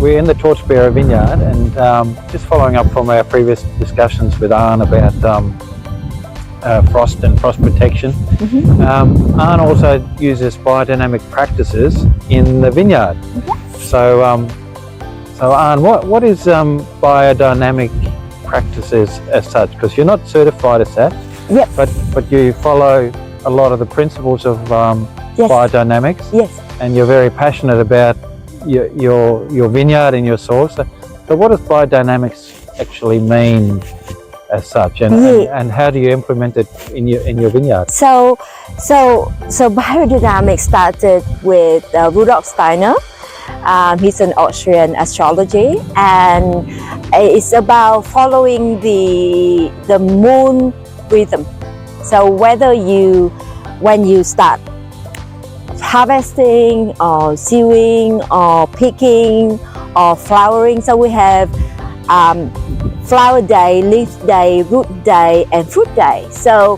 we're in the Torchbearer Vineyard, and just following up from our previous discussions with Arne about frost and frost protection. Arne also uses biodynamic practices in the vineyard. So Arne, what is biodynamic practices as such? Because you're not certified as that, but you follow a lot of the principles of biodynamics. Yes. And you're very passionate about your vineyard and your soil. So what does biodynamics actually mean as such, and how do you implement it in your vineyard? So biodynamics started with Rudolf Steiner. He's an Austrian astrologer, and it's about following the moon rhythm. So when you start harvesting or sowing or picking or flowering, so we have flower day, leaf day, root day, and fruit day. So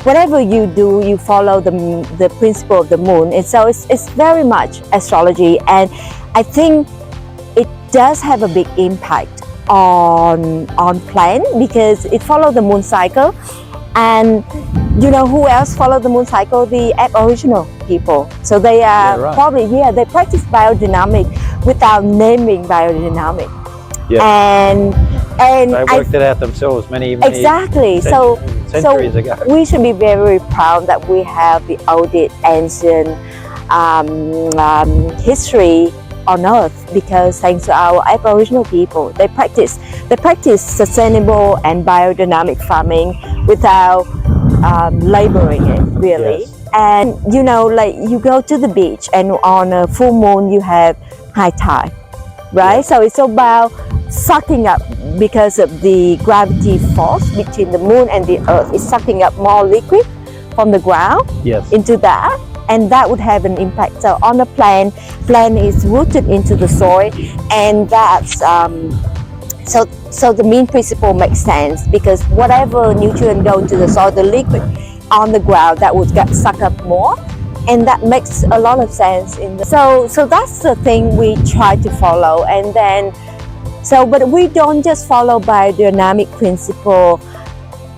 whatever you do, you follow the principle of the moon, and so it's very much astrology. And I think it does have a big impact on plant because it follows the moon cycle. And you know who else follow the moon cycle? The Aboriginal people. So they are they practice biodynamic without naming biodynamic. And they worked it out themselves many exactly. Centuries ago. We should be very proud that we have the oldest ancient history on Earth, because thanks to our Aboriginal people, they practice sustainable and biodynamic farming without laboring it really. And you know, like you go to the beach and on a full moon you have high tide, right? So it's about sucking up, because of the gravity force between the moon and the earth, is sucking up more liquid from the ground into that, and that would have an impact. So on the plant is rooted into the soil, and that's so the main principle makes sense, because whatever nutrient go into the soil, the liquid on the ground, that would get sucked up more, and that makes a lot of sense so that's the thing we try to follow. And then but we don't just follow biodynamic principle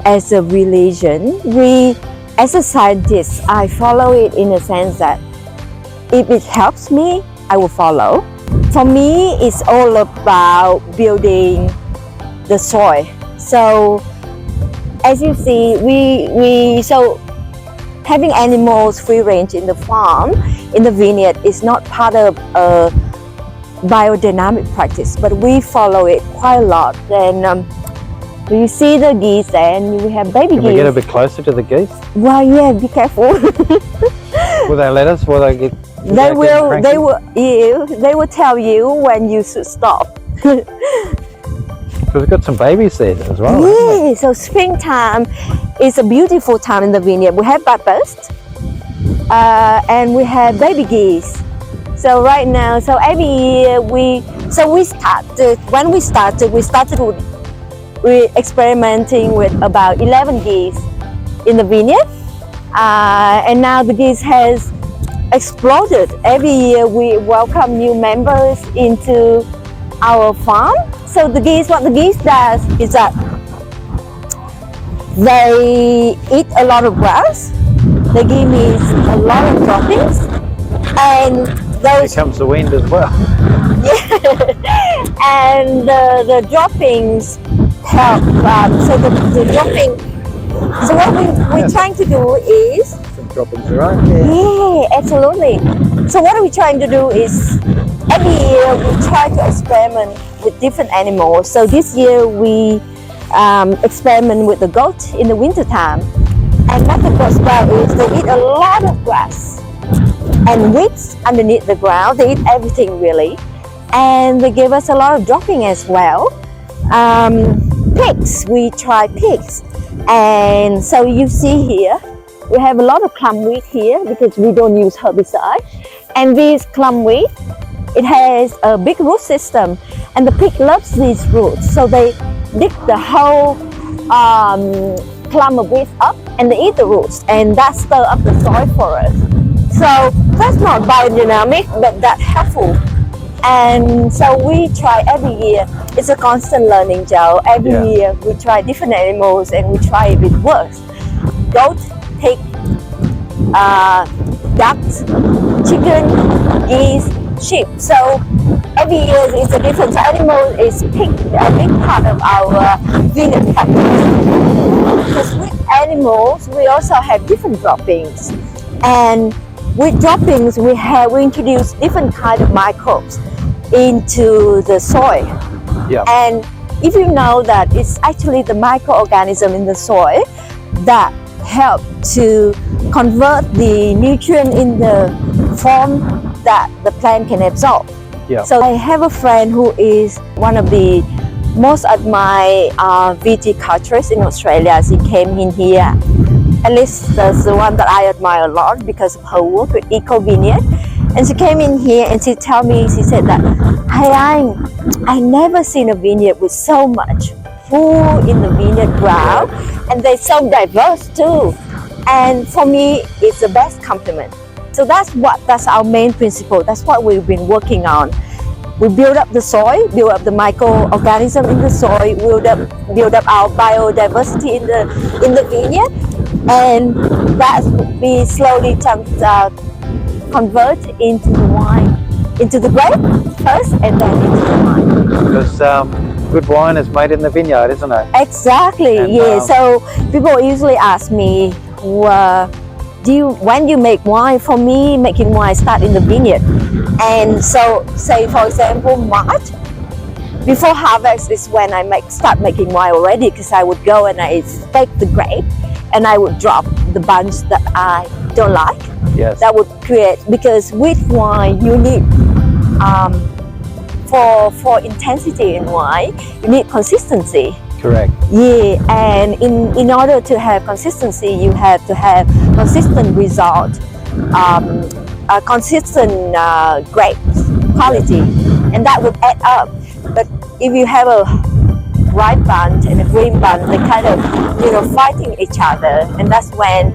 as a religion. We, as a scientist, I follow it in a sense that if it helps me, I will follow. For me, it's all about building the soil. So as you see, we having animals free range in the farm, in the vineyard, is not part of a biodynamic practice, but we follow it quite a lot. And do you see the geese there? And we have baby geese. Can we get a bit closer to the geese? Well, yeah, be careful. Will they let us? Will they get? They will tell you when you should stop. Because we've got some babies there as well. Yeah, so springtime is a beautiful time in the vineyard. We have butterflies and we have baby geese. So right now, so every year we started with experimenting with about 11 geese in the vineyard, and now the geese has exploded. Every year we welcome new members into our farm. So the geese, what the geese does is that they eat a lot of grass. They give me a lot of droppings, and those. Here comes the wind as well. Yeah, and the droppings help. So the dropping. So what we're trying to do is. Some droppings, right? Yeah, absolutely. So what are we trying to do is every year we try to experiment with different animals. So this year we experiment with the goat in the winter time. And what the goats do is they eat a lot of grass and weeds underneath the ground. They eat everything really. And they give us a lot of dropping as well. Pigs, we try pigs. And so you see here, we have a lot of clumweed here because we don't use herbicide. And this clumweed, it has a big root system, and the pig loves these roots. So they dig the whole clump of weeds up and they eat the roots, and that stir up the soil for us. So that's not biodynamic, but that's helpful. And so we try every year. It's a constant learning, Joe. Every year we try different animals and we try if it works. Goat, pig, ducks, chicken, geese, sheep. So every year it's a different. So animal is a big part of our vineyard practice. Because with animals we also have different droppings, and with droppings we introduce different kind of microbes into the soil. And if you know that it's actually the microorganism in the soil that help to convert the nutrient in the form that the plant can absorb. So I have a friend who is one of the most admired viticulturists in Australia. She came in here. At least that's the one that I admire a lot because of her work with Eco Vineyard. And she came in here and she said that, "Hey, I never seen a vineyard with so much food in the vineyard ground, and they're so diverse too." And for me, it's the best compliment. So that's our main principle. That's what we've been working on. We build up the soil, build up the microorganism in the soil, build up our biodiversity in the vineyard, and that we slowly convert into the wine, into the grape first, and then into the wine. Because good wine is made in the vineyard, isn't it? Exactly. And, so people usually ask me, when you make wine? For me, making wine start in the vineyard. And so, say for example, March, before harvest is when I start making wine already, because I would go and I inspect the grape and I would drop the bunch that I don't like. That would create, because with wine you need for intensity in wine you need consistency. Correct. Yeah, and in order to have consistency, you have to have consistent result, a consistent grapes quality, and that would add up. But if you have a ripe bunch and a green bunch, they kind of fighting each other, and that's when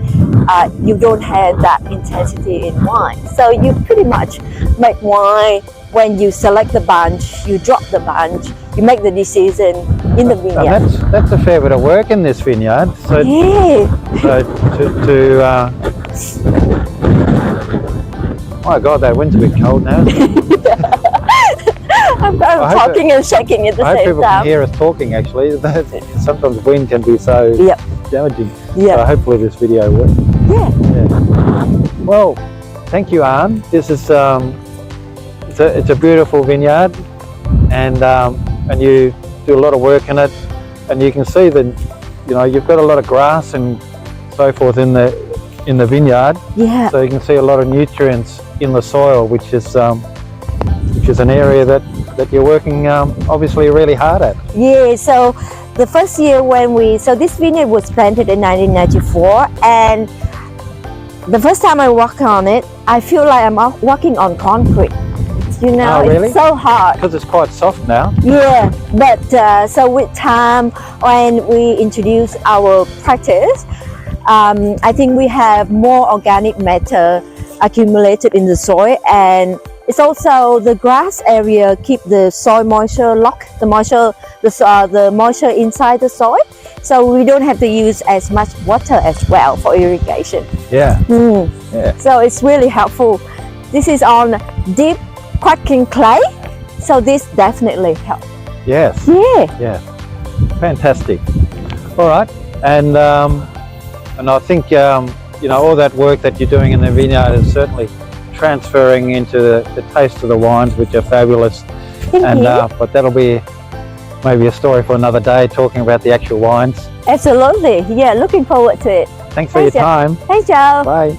you don't have that intensity in wine. So you pretty much make wine when you select the bunch, you drop the bunch, you make the decision in the vineyard. And that's a fair bit of work in this vineyard. So, my God, that wind's a bit cold now. I'm talking and shaking at the I hope same people time. can hear us talking actually. Sometimes wind can be so damaging. So hopefully this video works. Well, thank you, Anne. This is it's a beautiful vineyard, and you do a lot of work in it, and you can see that you've got a lot of grass and so forth in the vineyard. So you can see a lot of nutrients in the soil, which is an area that you're working obviously really hard at. So the first year this vineyard was planted in 1994, and the first time I walked on it, I feel like I'm walking on concrete. Oh, really? It's so hard. Because it's quite soft now. But so with time, when we introduce our practice, I think we have more organic matter accumulated in the soil, and it's also the grass area keep the soil moisture locked, the moisture inside the soil, so we don't have to use as much water as well for irrigation. So it's really helpful. This is on deep cracking clay, so this definitely helps. Fantastic. All right, and I think all that work that you're doing in the vineyard is certainly transferring into the taste of the wines, which are fabulous. But that'll be maybe a story for another day, talking about the actual wines. Absolutely. Looking forward to it. Thanks for your time. Thanks, Joe. Bye.